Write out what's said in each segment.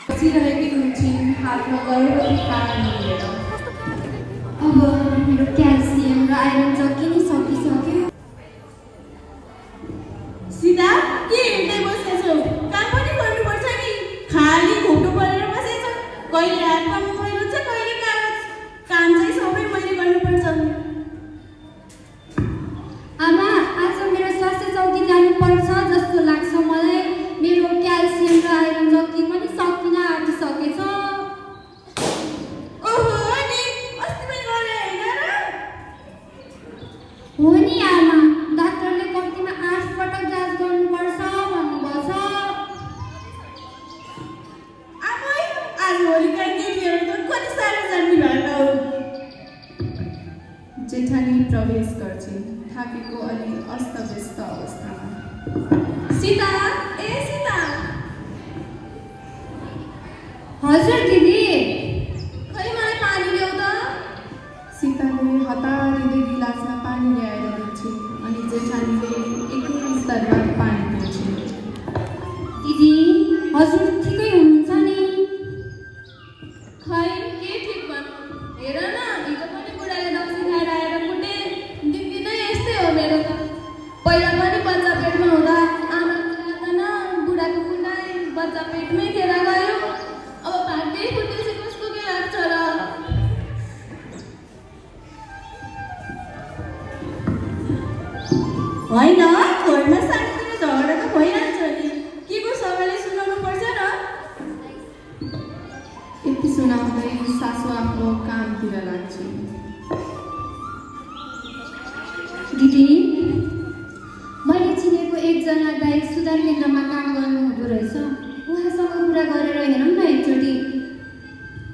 बसिरहेकी हुन्छन् हातमा गर्भवती पानी लिएर। अब मेरो क्याल्सियम र आइरन जति नै सकिसक्यो। सीता के हिँड्दै बसेछौ? काम पनि गर्नुपर्छ नि। खाली घुम्नु परेर बसेछौ। कहिले हातमा मोबाइल हुन्छ, कहिले कागज। काम चाहिँ सबै मैले गर्नुपर्छ। आमा, आज मेरो स्वास्थ्य चौकी जानुपर्छ जस्तो लाग्छ मलाई। मेरो क्याल्सियम र आइरन जति पनि सकिन आँटिसकेछ। ओहो नि, अस्ति पनि गरे हैन र? हो नि आमा, डाक्टरले कम्तीमा 8 पटक जाँच गर्नुपर्छ भन्नुभएको छ। आमै, आजभोलिका केटीहरू त कति साह्रो जान्ने भएका हुन्। जेठानी प्रवेश गर्छिन्, थाकेको अलि अस्तव्यस्त अवस्थामा। सीता, ए सीता। हजुर दिदी। खै मलाई पानी ल्याऊ त। सीताले हतारिँदै गिलासमा पानी ल्याएर दिन्छिन् अनि जेठानीले एकै स्तरमा पानी पिउँछिन्। दिदी, हजुर ठिकै हुनुहुन्छ नि? खै के ठिक भन्नु। हेर न, हिजो पनि बुढाले दौसी खाएर आएर फुटे। दिनदिनै यस्तै हो मेरो त। पहिला पनि बच्चा पेटमा हुँदा आमाको लादैन, बुढाको कुनाइ बच्चा पेटमै खेर गयो। अब भाग्दै फुटेपछि कसको के लाग्छ र? होइन, घरमा सानोतिनो झगडा त भइहाल्छ नि। के को सबैले सुनाउनु पर्छ र? यति सुनाउँदै सासू आफ्नो कामतिर लाग्छिन्। दिदी, मैले चिनेको एकजना दाइ सुधार केन्द्रमा काम गर्नुहुँदो रहेछ। उहाँसँग कुरा गरेर हेरौँ न एकचोटि।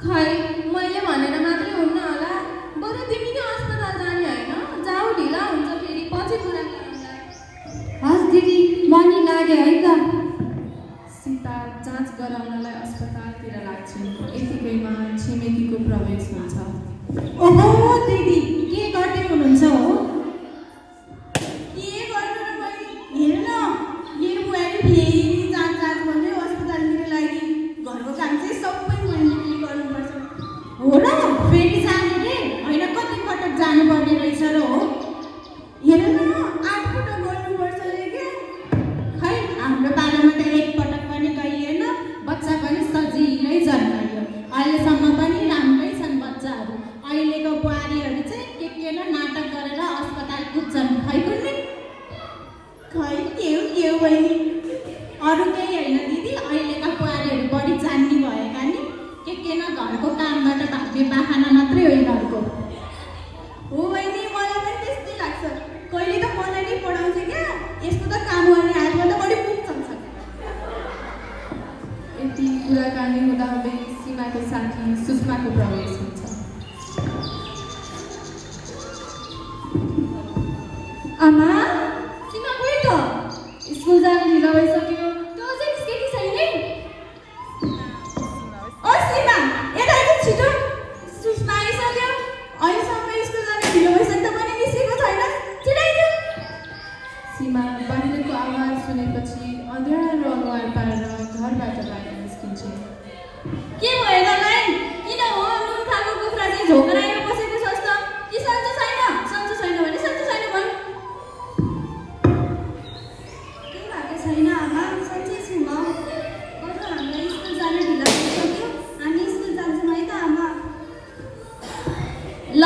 खै मैले भनेर मात्रै हुन्न होला। बरु तिमी नै अस्पताल जाने होइन? जाऊ, ढिला हुन्छ फेरि पछि कुरा गरौँला। हस् दिदी, मनी लाग्यो है त। सीता जाँच गराउनलाई अस्पतालतिर लाग्छिन्। यतिकैमा छिमेकीको प्रवेश हुन्छ। ओहो दिदी, के गर्दै हुनुहुन्छ हो? के गर्नु र बहिनी? हेर न, मेरो बुहारी फेरि जाँच भन्दै अस्पतालतिर लागि। घरको काम चाहिँ सबै मैले गर्नुपर्छ। हो र? फेरि जाने रे? होइन, कति पटक जानुपर्ने रहेछ र हो? हेर न, 8 पटक गर्नुपर्छ रे के? खै हाम्रो पालामा त 1 पटक पनि गइएन। बच्चा पनि सजिलै जन्मायो। अहिलेसम्म पनि राम्रै छन् बच्चाहरू। अहिलेको बुहारीहरू चाहिँ के न नाटक गरेर अस्पताल पुग्छन्। खै कुन्नी? खै के हो बहिनी? अरू केही होइन दिदी, अहिलेका बुहारीहरू बढी जान्ने भएका नि। के न घरको कामबाट भाग्य बाहना मात्रै हो यिनीहरूको। हो बहिनी, मलाई पनि त्यस्तै लाग्छ। कहिले त मलाई नै पढाउँछ क्या। यस्तो त काम गर्ने हातमा त बढी पुग्छन्। यति कुराकानी हुँदाहुँदै सीमाको साथी सुषमाको प्रवेश हुन्छ। आमा, सीमा कोही त? स्कुल जानु ढिलो भइसक्यो। त्यो अझै निस्केकी छैन। ओ सीमा, यता आइज छिटो। सुषमा आइसक्यो। अहिलेसम्म स्कुल जाने ढिलो भइसक्दा पनि निस्केको छैन। छिटो आइज। सीमा बाहिरको आवाज सुनेपछि अँध्यारो अनुहार पारेर घरबाट बाहिर निस्किन्छन्। के भयो तँलाई? किन हो नुन खाएको कुखुरा चाहिँ झोक्राएर बसेको छस् त? कि सन्चो छैन? सन्चो छैन भने सन्चो छैन भन्। केही भएको छैन आमा, सन्चै छु म। बरु हामीलाई स्कुल जानु ढिलो भइसक्यो। हामी स्कुल जान्छौँ है त आमा? ल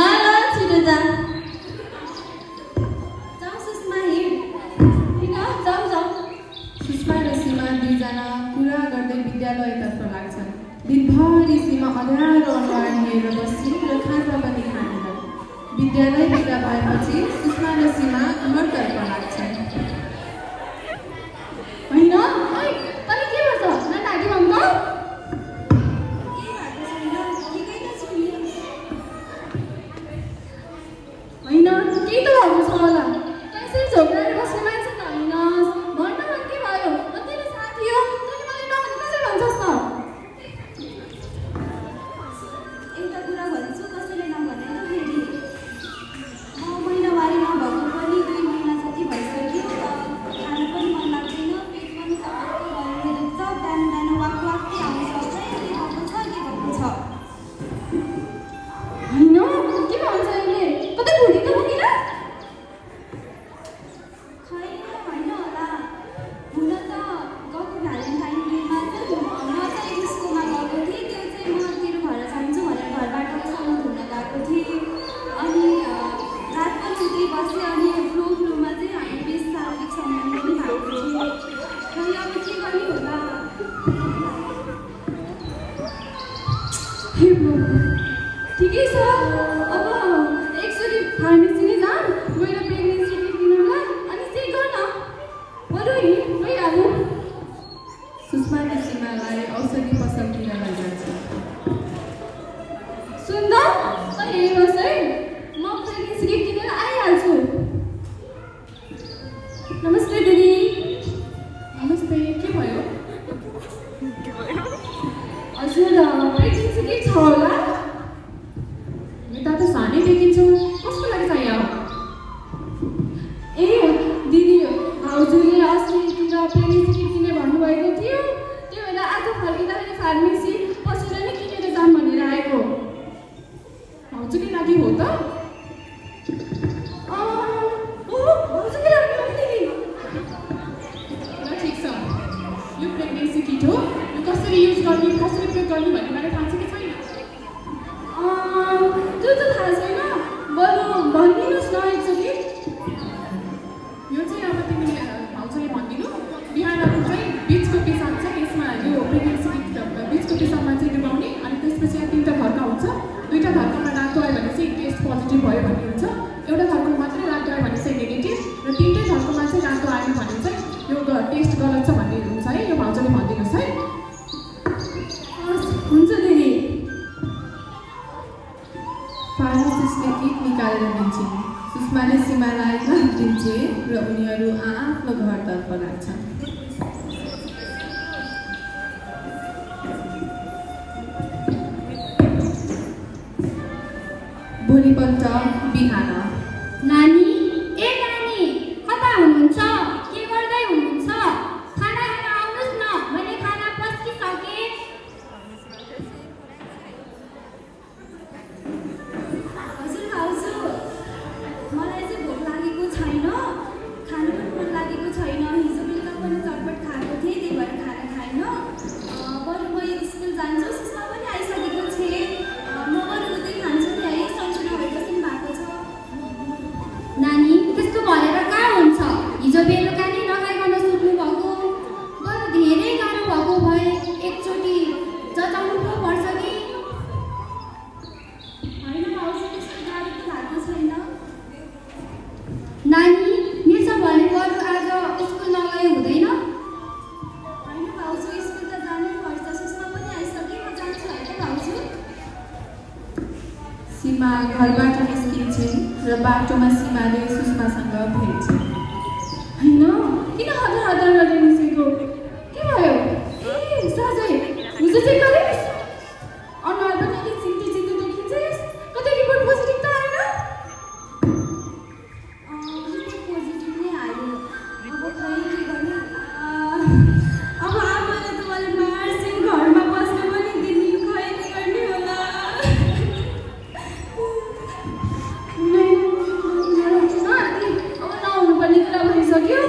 छिटो जा। जाउँ सुषमा, हिँड। जाऊ। सुषमा र सीमा दुईजना कुरा गर्दै विद्यालयतर्फ लाग्छन्। दिनभरि सीमा अँध्यारो अनुहार लिएर बस्छिन् र खाजा पनि खाँदैनन्। विद्यालय बिदा भएपछि सुषमा र सीमा घरतर्फ लाग्छन्। होइन, ओइ, तँलाई के भन्छ? नटागी भन्छ? के भएको छैन? ठिकै त छु नि। होइन, केही त भएको छ होला। त्यसरी झोक्राएर बस्ने मान्छे त होइनस्। भन्न मन के भयो? तेरो साथी हो, तैँले मलाई नभनी कसरी भन्छस् त? एउटा कुरा भन्छु, कसैले नभने त फेरि। मैले छ अब एकचोटि फार्मेसी नै जाऊँ गएर प्रेग्नेन्सी किट किनौँला अनि चेक गर्न बरु गइहालौँ। सुषमाले सीमालाई औषधि पसलतिर लैजान्छ। सुन त हेर्नुहोस् है म प्रेग्नेन्सी किट किनेर आइहाल्छु। नमस्ते दिदी। नमस्ते, के भयो? हजुर प्रेग्नेन्सी किट छ होला? यता त सानै देखिन्छौ, कसको लागि चाहियो? ए दिदी भाउजूले अस्तितिर प्रेग्नेन्सी किट किने भन्नुभएको थियो, त्यो भएर आज फर्किँदाखेरि फार्मेसी पसेर नै किनेर जाऊँ भनेर आएको। भाउजूकै लागि हो त? भाउजूकै लागि हो दिदी। ल ठिक छ, यो प्रेग्नेन्सी किट हो, यो कसरी युज गर्ने कसरी प्रयोग गर्ने भन्ने मलाई थाहा छ कि छैन? त्यो त थाहा छैन, बरु भनिदिनुहोस् न एकचोटि। यो चाहिँ अब तिमीले भाउजूले भनिदिनु, बिहानको चाहिँ बिचको पेसाब चाहिँ यसमा यो प्रेग्नेन्सी किट बिचको पेसाबमा चाहिँ डुबाउने, अनि त्यसपछि यहाँ 3टा धर्का हुन्छ, 2टा धर्कामा रातो आयो भने चाहिँ टेस्ट पोजिटिभ भयो भन्ने हुन्छ, एउटा धर्कामा मात्रै रातो आयो भने चाहिँ नेगेटिभ, र 3टै धर्कामा चाहिँ रातो आयो भने चाहिँ यो टेस्ट गलत छ भन्ने हुन्छ है। यो भाउजूले भनिदिनुहोस् है। हुन्छ दिदी। फार्मासिस्टले किट निकालेर दिन्छन्। सुषमाले सीमालाई दिन्छे र उनीहरू आफ्नो घरतर्फ लाग्छन्। भोलिपल्ट बिहान नानी, ए नानी, कता हुनुहुन्छ? के गर्दै हुनुहुन्छ? खाना खान आउनुहोस् न, मैले खाना पस्किसकेँ। हजुर भाउजू, मलाई चाहिँ भोक लागेको छैन, खानु पनि मन लागेको छैन। हिजो बेलुका पनि चटपट खाएको थिएँ, त्यही भएर खाना खाएन। बरु म स्कुल जान्छु, सुषमा पनि आइसकेको छे। म बरु उतै खान्छु नि है, सन्चो नभएपछि भएको छ। नानी, त्यस्तो भनेर कहाँ हुन्छ? हिजो बेलुका नै नखाइकन सुत्नु भएको, बरु धेरै गाह्रो भएको भए एकचोटि जताउनु पो पर्छ कि? होइन भाउजू, त्यस्तो गाह्रो त भएको छैन। नानी, मिर्छ भने बरु आज स्कुल नगए हुँदैन? होइन भाउजू, स्कुल त जानै पर्छ। सुषमा पनि आइसके, म जान्छु है त भाउजू। सीमा घरबाट निस्किन्छन् र बाटोमा सीमाले सुषमासँग भेट्छन्। होइन, किन हतार हतार गर्दै निस्केको? के भयो? ए साँझै हिजो चेक गरिस्? अनुहार पनि अलिक चिन्ती चिन्ती देखिन्छस्। कतै रिपोर्ट पोजिटिभ त आएन? रिपोर्ट पोजिटिभ नै आयो। अब खै के गर्ने? अब आमाले त मलाई मार्छिन्, घरमा बस्न पनि दिन्नन्, खै के गर्ने होला? अब नहुनुपर्ने कुरा भइसक्यो।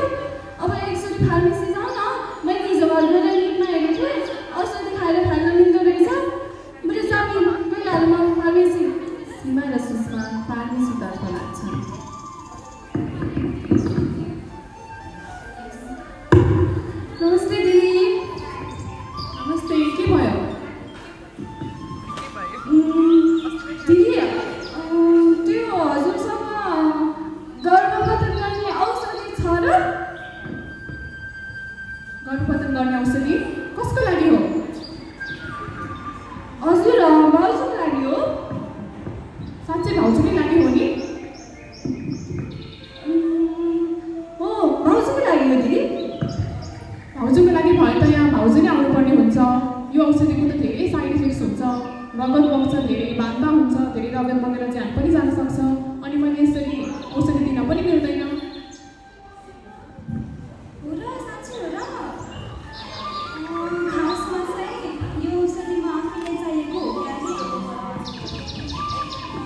अब एकचोटि फार्मेसी जाउँ न। मैले हिजो घर गएर लिटमा हेरेको थिएँ, औषधि खाएर फाल्न मिल्दो रहेछ। बरु जाउँ, गइहालौँ अब फार्मेसी। सीमा र सुषमा फार्मेसीतर्फ लाग्छन्। नमस्ते दिदी। नमस्ते, के भयो? दिदी, त्यो हजुरसँग गर्भपतन गर्ने औषधि छ र? गर्भपतन गर्ने औषधि कसको लागि हो? हजुर भाउजूको लागि हो। साँच्चै भाउजूकै लागि हो नि? हो, भाउजूको लागि हो दिदी। भाउजूको लागि भए त यहाँ भाउजू नै आउनुपर्ने हुन्छ। यो औषधिको त धेरै साइड इफेक्ट्स हुन्छ, रगत बग्छ, धेरै बान्ता हुन्छ, धेरै रगत बगेर ज्यान पनि जान सक्छ, अनि मैले यसरी औषधि दिन पनि मिल्दैन। हो र, साँच्चै हो र? खासमा चाहिँ यो औषधि म आफूलाई चाहिएको हो क्या?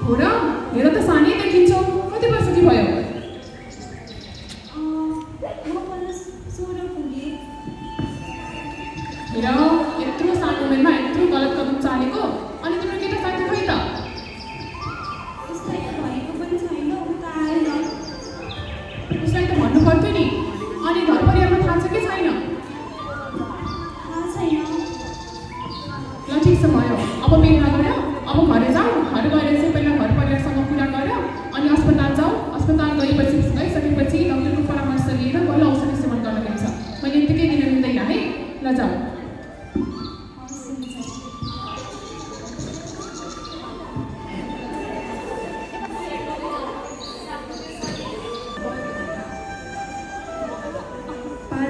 हो र? हेर त सानै देखिन्छौ, कति वर्ष कि भयो? म पनि 16 पुगेँ। हेर, यत्रो सानो उमेरमा यत्रो गलत कदम चालेको, अनि तिम्रो केटा साथी खै त? उसलाई त भनेको पनि छैन, उता आएन। उसलाई त भन्नु पर्थ्यो नि। अनि घर परिवारमा थाहा छ कि छैन? थाहा छैन। ल ठिक छ भयो, अब बेग नगर, अब घरै जाऊ। घर गएर चाहिँ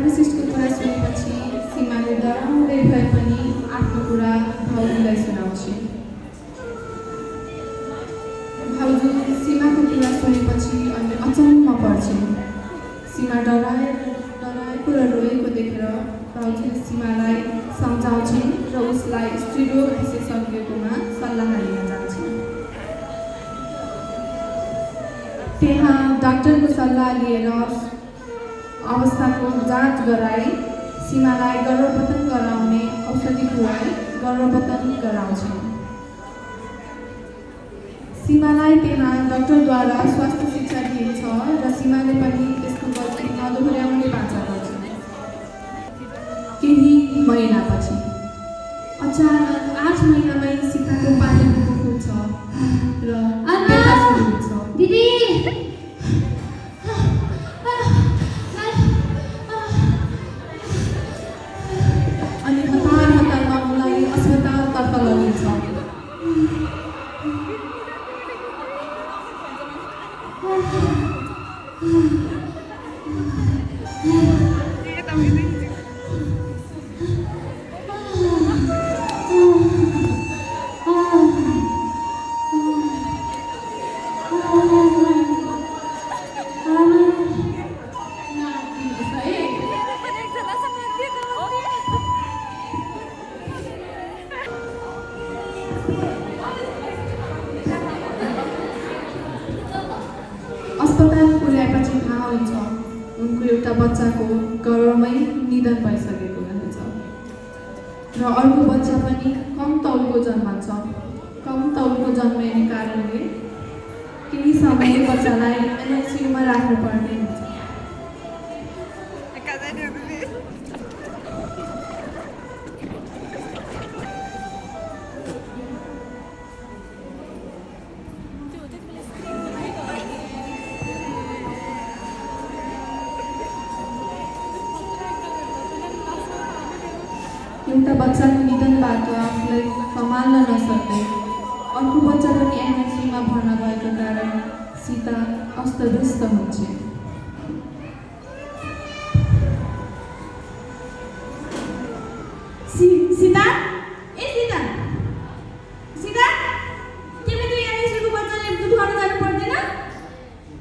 फार्मासिस्टको कुरा सुनेपछि सीमाले डराउँदै भए पनि आफ्नो कुरा भाउजूलाई सुनाउँछे। भाउजू सीमाको कुरा सुनेपछि अनि अचम्म पर्छे। सीमा डराएको र रोएको देखेर भाउजूले सीमालाई सम्झाउँछिन् र उसलाई स्त्रीरोग विशेषज्ञकोमा सल्लाह लिन जान्छन्। त्यहाँ डाक्टरको सल्लाह लिएर अवस्थाको जाँच गराई सीमालाई गर्भपतन गराउने औषधि खुवाई गर्भपतन गराउँछन्। सीमालाई त्यहाँ डाक्टरद्वारा स्वास्थ्य शिक्षा दिइन्छ र सीमाले पनि त्यसको गल्ती नदोहोर्याउने बाचा गर्छ। केही महिनापछि अचानक 8 महिनामै सीताको पानी खुल्छ र व्यथा सुरु हुन्छ। दिदी अनि हतारमा उनलाई अस्पतालतर्फ लगिन्छ। अस्पताल पुर्याएपछि थाहा हुन्छ उनको एउटा बच्चाको गर्भमै निधन भइसकेको हुन्छ र अर्को बच्चा पनि कम तौलको जन्मन्छ। कम तौलको जन्मिने कारणले केही समय बच्चालाई एनआइसियुमा राख्नुपर्ने हुन्छ। एउटा बच्चाको निधनबाट आफूलाई सम्हाल्न नसक्दै अर्को बच्चा पनि एनआइसियुमा भर्ना भएको कारण सीता अस्तव्यस्त हुन्छ। सीता ए सीता सीता तिमी त एनआइसियुको बच्चाले दुध गर्न जानु पर्दैन?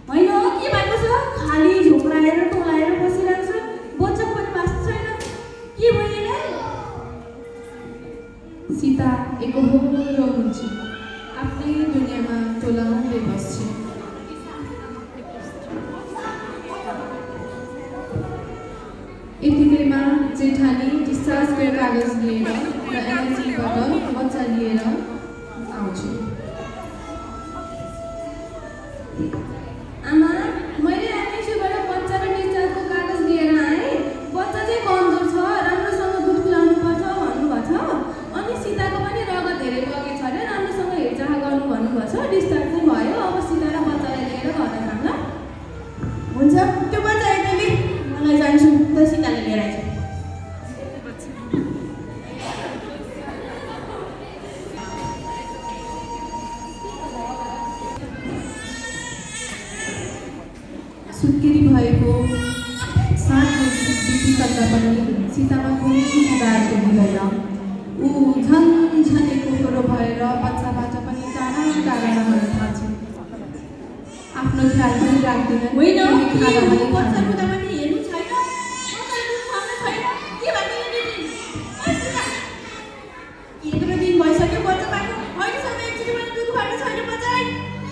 होइन हो के भएको छ? खाली झोक्राएर टोलाएर बसिरहेको छ, बच्चा पनि बाँच्छ छैन, के भयो यसलाई? सीता एकहोरो हुन्छ, आफ्नै दुनियाँमा टोलाउँदै बस्छ। यतिकैमा जेठानी डिस्चार्जको कागज लिएर र एनआइसीबाट बच्चा लिएर आउँछ। आमा मैले एनआइसीबाट बच्चा र डिस्चार्जको कागज लिएर आएँ। बच्चा चाहिँ कमजोर छ, राम्रोसँग दुध खुवाउनु पर्छ भन्नुभएको छ। अनि सीताको पनि रगत धेरै बगेको छ अरे, राम्रोसँग हेरचाह गर्नु भन्नुभएको छ। डिस्चार्ज चाहिँ भयो, अब सीता र बच्चालाई लिएर घर जाऊँ ल। हुन्छ त्यो बच्चा एकदमै मलाई जान्छु त सीताले लिएर आइज। सुत्केरी भएको 7 वर्ष बितिसक्दा पनि सीतामा कुनै सुधार देखिँदैन। ऊ झन् एकहोरो भएर बच्चाबाट पनि टाढा रहन थाल्छ। आफ्नो ख्याल पनि राख्दिनन्। होइन खाना पनि बच्चाको खाँदैनन्। त पनि हेर्नु छैन, बच्चाको खानु छैन, के भएको यो दिदी? ओइ सीता, यत्रो दिन भइसक्यो बच्चा भएको, अहिलेसम्म एकचोटि पनि दुध खुवाएको छैन बच्चालाई,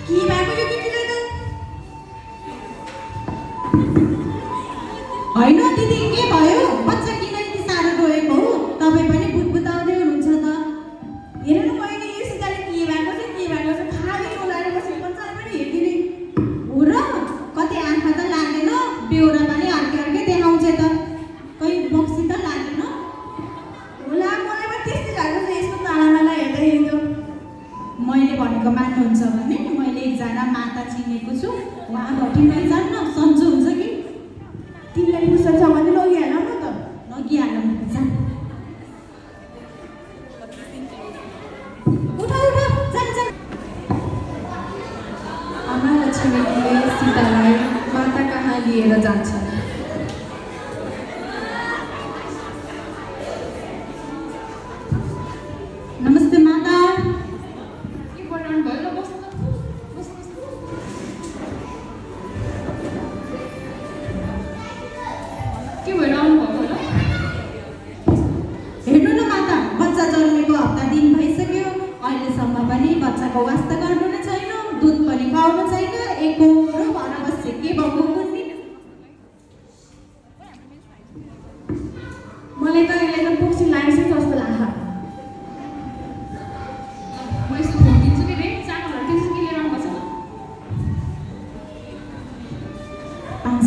के भएको यो केटीलाई त? होइन दिदी के भयो? बच्चा किन यति साह्रो रोएको हो? तपाईँ पनि बुटबुटाउँदै हुनुहुन्छ त। हेर्नु मैले यो सीताले के भएको छ खाली टोलाएर बसेको बच्चालाई पनि हेरिदिने हो र? कतै आँखा त लाग्दैन, बेहोरा पनि अर्कै देखाउँछ त, कहीँ बक्सी त लागेन होला। मलाई पनि त्यस्तै लागेको छ यसको तालानाला हेर्दाखेरि त। मैले भनेको मान्नुहुन्छ भने मैले एकजना माता चिनेको छु, उहाँ भटिमै जान्न सन्चो हुन्छ कि। तिमीलाई फुर्सद छ भने लगिहालौँ न त। लगिहालौँ जान। उठ जान। आमा र छिमेकीले सीतालाई माता कहाँ लिएर जान्छन्।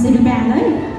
500 रुपियाँ हाल है।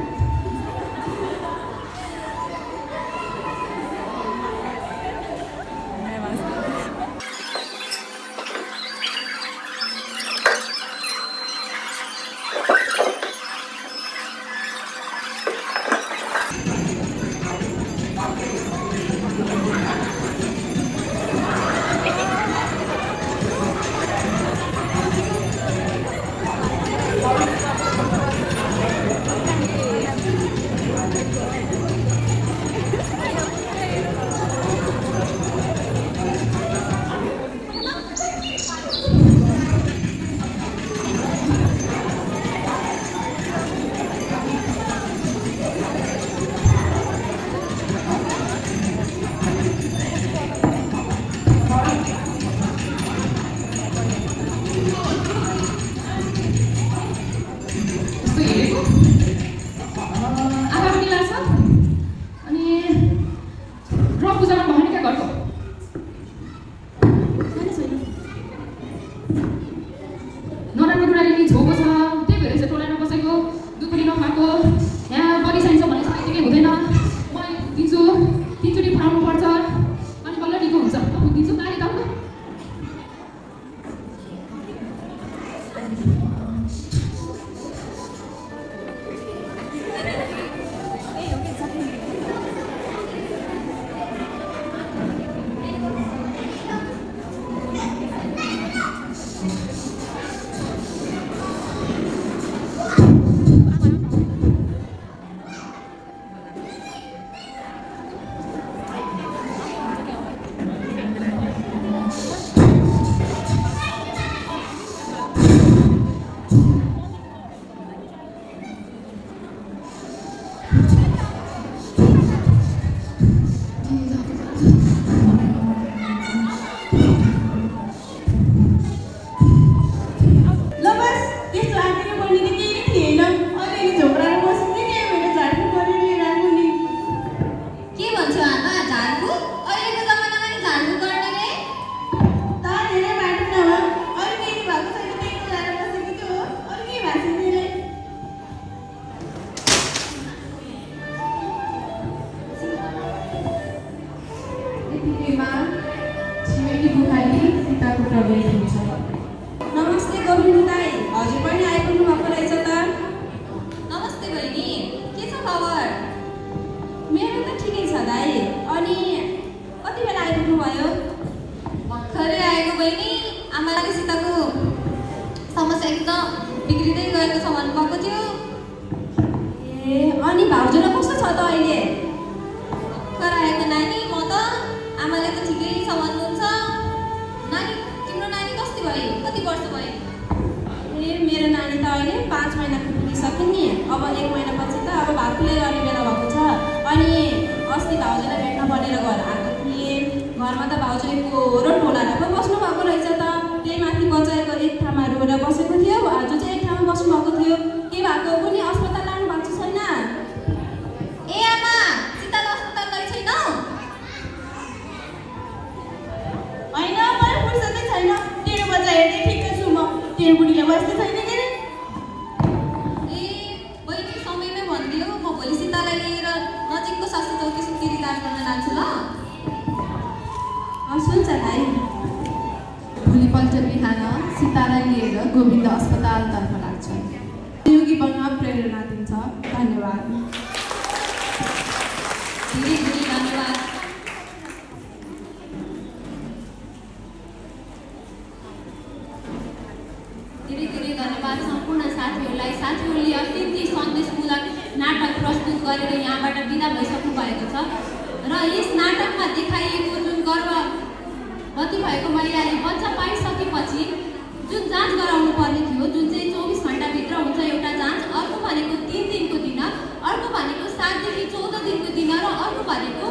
नमस्ते गोविन्द दाई, हजुर पनि आइपुग्नु भएको रहेछ त। नमस्ते बहिनी, के छ खबर? मेरो त ठिकै छ दाई। अनि कति बेला आइपुग्नु भयो? भर्खरै आएको बहिनी। आमाले सीताको समस्या एकदम बिग्रिँदै गएको छ भन्नुभएको थियो। ए, अनि भाउजूलाई कस्तो छ त अहिले? भर्खर आएको नानी, म त आमाले त ठिकै छ भन्नुहुन्छ। नानी, तिम्रो नानी कस्तो भयो? कति वर्ष भयो? ए, मेरो नानी त अहिले 5 महिना पुगिसक्यो नि। अब 1 महिनापछि त अब भात खुलै गर्ने बेला भएको छ। अनि अस्ति भाउजूलाई भेट्न भनेर घर आएको थिएँ। घरमा त भाउजूको टोलाएर पो बस्नु भएको रहेछ त। त्यही माथि बचाएको एक ठाउँमा रोएर बसेको थियो। आज चाहिँ एक ठाउँमा बस्नु भएको थियो। के भएको कुनै अस्पताल लानु भएको छैन? ए आमा, सीतालाई अस्पताल लै छैनौ? होइन, मलाई फुर्सदै छैन। तेरो बच्चा हेर्दै ठिकै छु म। तेरो बुढीले बस्दै छैन के रे? ए बहिनी, समयमै भनिदियो। म भोलि सीतालाई लिएर नजिकको स्वास्थ्य चौकी सुत्केरी इलाज गर्न जान्छु ल। हस्, हुन्छ दाइ। भोलिपल्ट बिहान सीतालाई लिएर गोविन्द अस्पतालतर्फ लाग्छ। योगी बन्न प्रेरणा दिन्छ। धन्यवाद। धेरै धेरै धन्यवाद। धेरै धेरै धन्यवाद सम्पूर्ण साथीहरूलाई। साथीहरूले अत्यन्तै सन्देशमूलक नाटक प्रस्तुत गरेर यहाँबाट बिदा भइसक्नु भएको छ। र यस नाटकमा देखाइएको जुन गर्भवती भएको महिलाले बच्चा पाइसकेपछि जुन जाँच गराउनु पर्ने थियो, जुन चाहिँ 24 घन्टाभित्र हुन्छ एउटा जाँच, अर्को भनेको 3 दिनको दिन, अर्को भनेको 7 देखि 14 दिनको दिन, र अर्को भनेको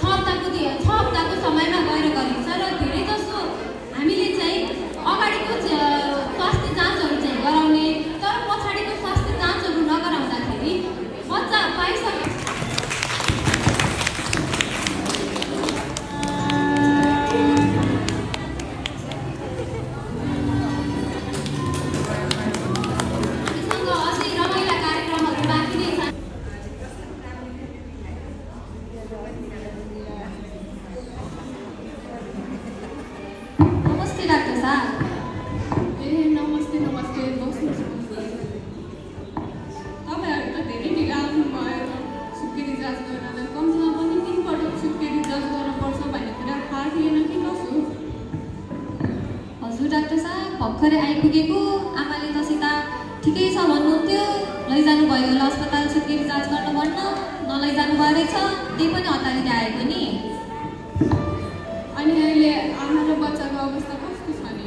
6 हप्ताको समयमा गएर गरिन्छ। र धेरै जसो हामीले चाहिँ अगाडिको स्वास्थ्य जाँचहरू चाहिँ गराउने, तर पछाडिको स्वास्थ्य जाँचहरू नगराउँदाखेरि बच्चा पाइसके भर्खरै आइपुगेको। आमाले त सीता ठिकै छ भन्नुहुन्थ्यो, लैजानु भयो होला अस्पताल सुत्केरी जाँच गर्न भन्न, नलैजानु भयो रहेछ, त्यही पनि हतारिँदै आएको नि। अनि अहिले आमा र बच्चाको अवस्था कस्तो छ नि?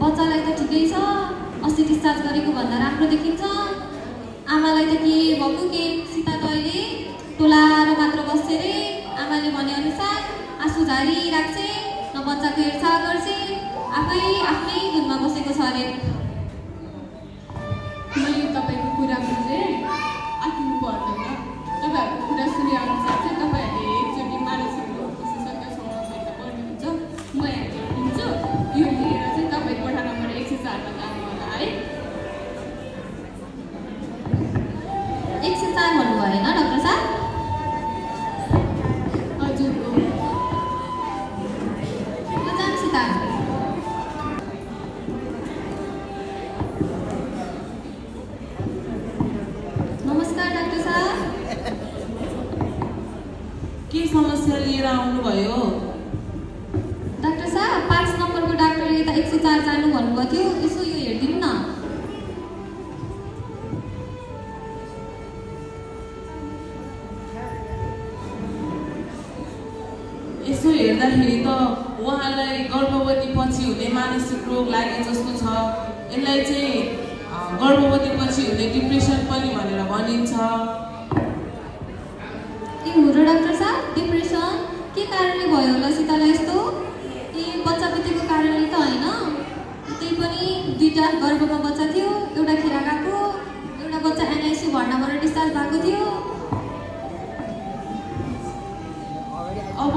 बच्चालाई त ठिकै छ, अस्ति डिस्चार्ज गरेको भन्दा राम्रो देखिन्छ। आमालाई त के भएको के, सीता त अहिले टोलाएर मात्र बस्छ रे। आमाले भनेअनुसार आँसु झारिराख्छ, न बच्चाको हेरचाह गर्छ, आफै आफ्नै धुनमा बसेको छ अरे। मैले तपाईँको कुरा बुझेँ, आत्तिनु पर्दैन। तपाईँहरूको कुरा सुनेअनुसार चाहिँ तपाईँहरूले एकचोटि मानसिक रोग विशेषज्ञसँग भेट्न पर्नुहुन्छ। म यहाँ लेखिदिन्छु, यो लिएर चाहिँ तपाईँ कोठा नम्बर 104 मा जानु होला है। 104 भन्नुभयो होइन डाक्टर साहब? हजुर हो। ल जानु सीता। नमस्कार डाक्टर साहब। के समस्या लिएर आउनुभयो? डाक्टर साहब 5 नम्बरको डाक्टरले त 104 जानु भन्नुभएको थियो, यसो यो हेरिदिनु न। यसो हेर्दाखेरि त उहाँलाई गर्भवती पछि हुने मानसिक रोग लागे जस्तो छ। यसलाई चाहिँ गर्भवती पछि हुने डिप्रेसन पनि भनेर भनिन्छ। ए हो र डाक्टर साहब, डिप्रेसन के कारणले भयो होला सीतालाई यस्तो? ए बच्चा बितेको कारणले त होइन? त्यही पनि 2टा गर्भमा बच्चा थियो, एउटा खिरा गएको, एउटा बच्चा एनआइसी भर्नाबाट डिस्चार्ज भएको थियो। अब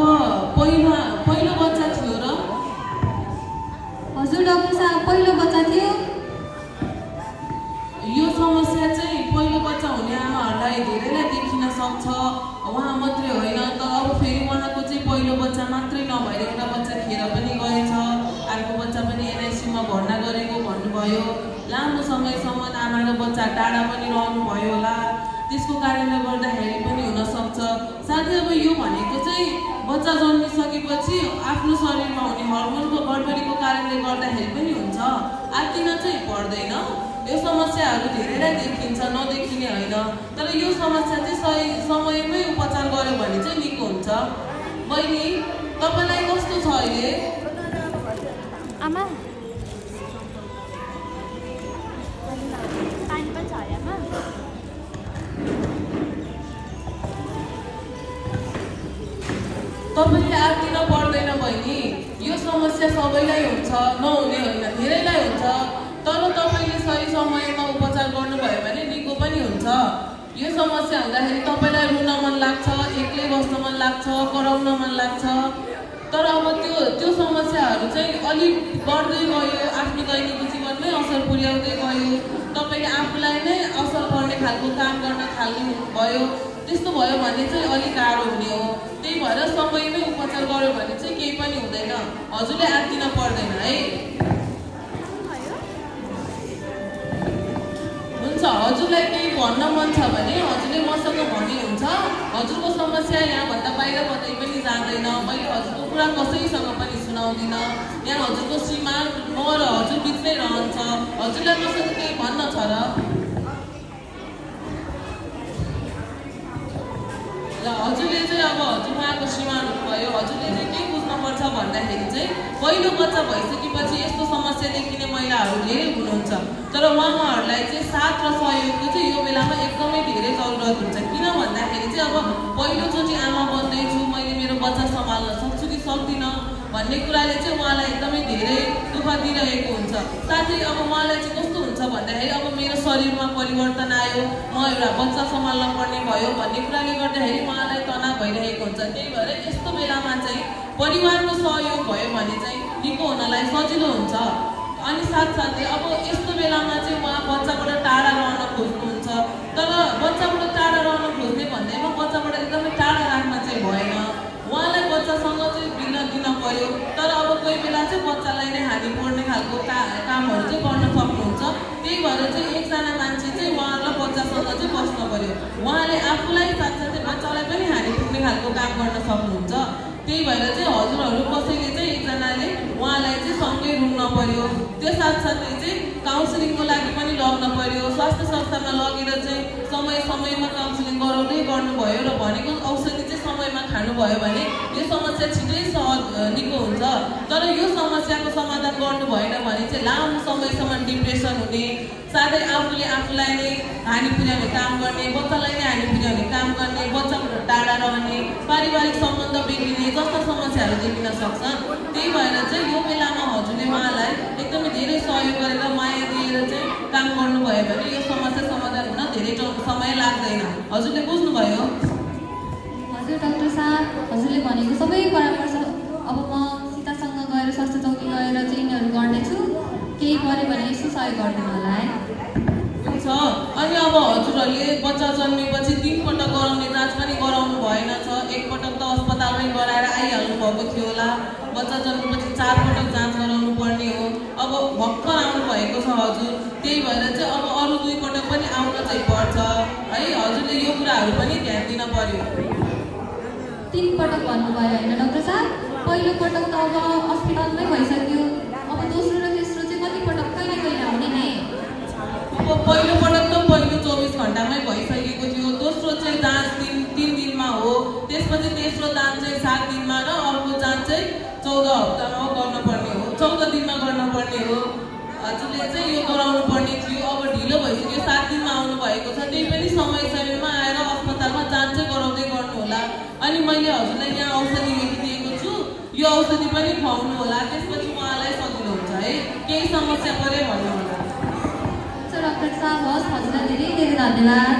पहिलो बच्चा थियो र? हजुर डाक्टर साहब, पहिलो बच्चा थियो। यो समस्या चाहिँ पहिलो बच्चा हुने आमाहरूलाई धेरैलाई देखिन सक्छ। उहाँ मात्रै होइन, तर अब फेरि उहाँको चाहिँ पहिलो बच्चा मात्रै नभएर एउटा बच्चा खेर पनि गएछ, अर्को बच्चा पनि एनआइसीमा भर्ना गरेको भन्नुभयो। लामो समयसम्म आमा र बच्चा टाढा पनि रहनुभयो होला, त्यसको कारणले गर्दाखेरि पनि हुनसक्छ। साथै अब यो भनेको चाहिँ बच्चा जन्मिसकेपछि आफ्नो शरीरमा हुने हर्मोनको गडबडीको कारणले गर्दाखेरि पनि हुन्छ, आत्तिन चाहिँ पर्दैन। यो समस्याहरू धेरैलाई देखिन्छ, नदेखिने होइन। तर यो समस्या चाहिँ सही समयमै उपचार गर्यो भने चाहिँ निको हुन्छ। बहिनी, तपाईँलाई कस्तो छ अहिले? आमा पानी पनि छ अरे आमा? तपाईँले आत्तिन पर्दैन बहिनी। यो समस्या सबैलाई हुन्छ, नहुने होइन, धेरैलाई हुन्छ। तर तपाईँले सही समयमा उपचार गर्नुभयो भने निको पनि हुन्छ। यो समस्या हुँदाखेरि तपाईँलाई रुन मन लाग्छ, एक्लै बस्न मन लाग्छ, कराउन मन लाग्छ। तर अब त्यो समस्याहरू चाहिँ अलिक बढ्दै गयो, आफ्नो दैनिक जीवनमै असर पुर्याउँदै गयो, तपाईँले आफूलाई नै असर पर्ने खालको काम गर्न थाल्नु भयो। त्यस्तो भयो भने चाहिँ अलिक गाह्रो हुने हो। त्यही भएर समयमै उपचार गर्यो भने चाहिँ केही पनि हुँदैन। हजुरले आत्तिन पर्दैन है। हुन्छ, हजुरलाई केही भन्न मन छ भने हजुरले मसँग भने हुन्छ। हजुरको समस्या यहाँभन्दा बाहिर कतै पनि जाँदैन। मैले हजुरको कुरा कसैसँग पनि सुनाउँदिनँ। यहाँ हजुरको श्रीमान म र हजुर बिचमै रहन्छ। हजुरलाई मसँग केही भन्न छ र? ल, हजुरले चाहिँ अब हजुर उहाँको श्रीमान हुनुभयो, हजुरले चाहिँ के बुझ्नुपर्छ भन्दाखेरि चाहिँ पहिलो बच्चा भइसकेपछि यस्तो समस्या देखिने महिलाहरू धेरै हुनुहुन्छ। तर उहाँहरूलाई चाहिँ साथ र सहयोगको चाहिँ यो बेलामा एकदमै धेरै जरुरत हुन्छ। किन भन्दाखेरि चाहिँ अब पहिलोचोटि आमा बन्दैछु, मैले मेरो बच्चा सम्हाल्न सक्छु कि सक्दिनँ भन्ने कुराले चाहिँ उहाँलाई एकदमै धेरै दुःख दिइरहेको हुन्छ। साथै अब उहाँलाई चाहिँ कस्तो हुन्छ भन्दाखेरि अब मेरो शरीरमा परिवर्तन आयो, म एउटा बच्चा सम्हाल्न पर्ने भयो भन्ने कुराले गर्दाखेरि उहाँलाई तनाव भइरहेको हुन्छ। त्यही भएर यस्तो बेलामा चाहिँ परिवारको सहयोग भयो भने चाहिँ निको हुनलाई सजिलो हुन्छ। अनि साथसाथै अब यस्तो बेलामा चाहिँ उहाँ बच्चाबाट टाढा रहन खोज्नुहुन्छ। तर बच्चाबाट टाढा रहन खोज्ने भन्दैमा बच्चाबाट एकदमै टाढा राख्न चाहिँ भएन। उहाँलाई बच्चासँग चाहिँ बिना दिन पर्यो। तर अब कोही बेला चाहिँ बच्चालाई नै हानि पर्ने खालको कामहरू चाहिँ गर्न सक्नुहुन्छ। त्यही भएर चाहिँ एकजना मान्छे चाहिँ उहाँलाई बच्चासँग चाहिँ बस्न पर्यो। उहाँले आफूलाई साथसाथै बच्चालाई पनि हानि पुग्ने खालको काम गर्न सक्नुहुन्छ। त्यही भएर चाहिँ हजुरहरू कसैले चाहिँ एकजना सबैजनाले उहाँलाई चाहिँ सँगै रुङ्न पर्यो। त्यो साथसाथै चाहिँ काउन्सिलिङको लागि पनि लग्न पर्यो। स्वास्थ्य संस्थामा लगेर चाहिँ समय समयमा काउन्सिलिङ गराउँदै गर्नुभयो र भनेको औषधि चाहिँ समयमा खानुभयो भने यो समस्या छिटै निको हुन्छ। तर यो समस्याको समाधान गर्नु भएन भने चाहिँ लामो समयसम्म डिप्रेसन हुने, साथै आफूलाई नै हानि पुर्याउने काम गर्ने, बच्चालाई नै हानि पुर्याउने काम गर्ने, बच्चाबाट टाढा रहने, पारिवारिक सम्बन्ध बिग्रिने जस्ता समस्याहरू देखिन सक्छन्। त्यही भएर चाहिँ यो बेलामा हजुरले उहाँलाई एकदमै धेरै सहयोग गरेर माया दिएर चाहिँ काम गर्नुभयो भने यो समस्या समाधान हुन धेरै समय लाग्दैन। हजुरले बुझ्नुभयो? हजुर डाक्टर साहब, हजुरले भनेको सबै परामर्श अब म सीतासँग गएर स्वास्थ्य चौकी गएर चाहिँ यिनीहरू गर्नेछु। केही पऱ्यो भने यसो सहयोग गरिदिनु होला है। हुन्छ। अनि अब हजुरहरूले बच्चा जन्मेपछि 3 पटक गराउने जाँच पनि गराउनु भएन छ। 1 पटक त अस्पतालमै गराएर आइहाल्नु भएको थियो होला। बच्चा जन्मेपछि 4 पटक जाँच गराउनु पर्ने हो। अब भर्खर आउनु भएको छ हजुर, त्यही भएर चाहिँ अब अरू 2 पटक पनि आउन चाहिँ पर्छ है। हजुरले यो कुराहरू पनि ध्यान दिन पर्यो। 3 पटक भन्नुभयो होइन डाक्टर साहब? पहिलो पटक त अब अस्पतालमै भइसक्यो, अब दोस्रो र तेस्रो चाहिँ कति पटक कहिले आउने नि? अब पहिलो पटक त पहिलो 24 घन्टामै भइसकेको थियो। दोस्रो चाहिँ जाँच 3 दिनमा हो। त्यसपछि तेस्रो जाँच चाहिँ 7 दिनमा र अर्को जाँच चाहिँ 14 हप्तामा गर्नुपर्ने हो, 14 दिनमा गर्नुपर्ने हो। हजुरले चाहिँ यो गराउनु पर्ने थियो। अब ढिलो भइसक्यो, 7 दिनमा आउनु भएको छ। त्यही पनि समयमा आएर अस्पतालमा जाँच चाहिँ गराउँदै गर्नु होला। अनि मैले हजुरलाई यहाँ औषधि लेखिदिएको छु, यो औषधि पनि खुवाउनु होला। त्यसपछि उहाँलाई सजिलो हुन्छ है। केही समस्या पऱ्यो भन्नु होला। हुन्छ डाक्टर साहब, हस्, हजुरलाई धेरै धेरै धन्यवाद।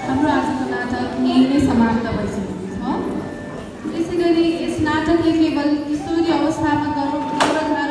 हाम्रो आजको नाटक यही नै समाप्त भइसकेको छ। त्यसै गरी यस नाटकले केवल किशोरी अवस्थामा गर्भधारण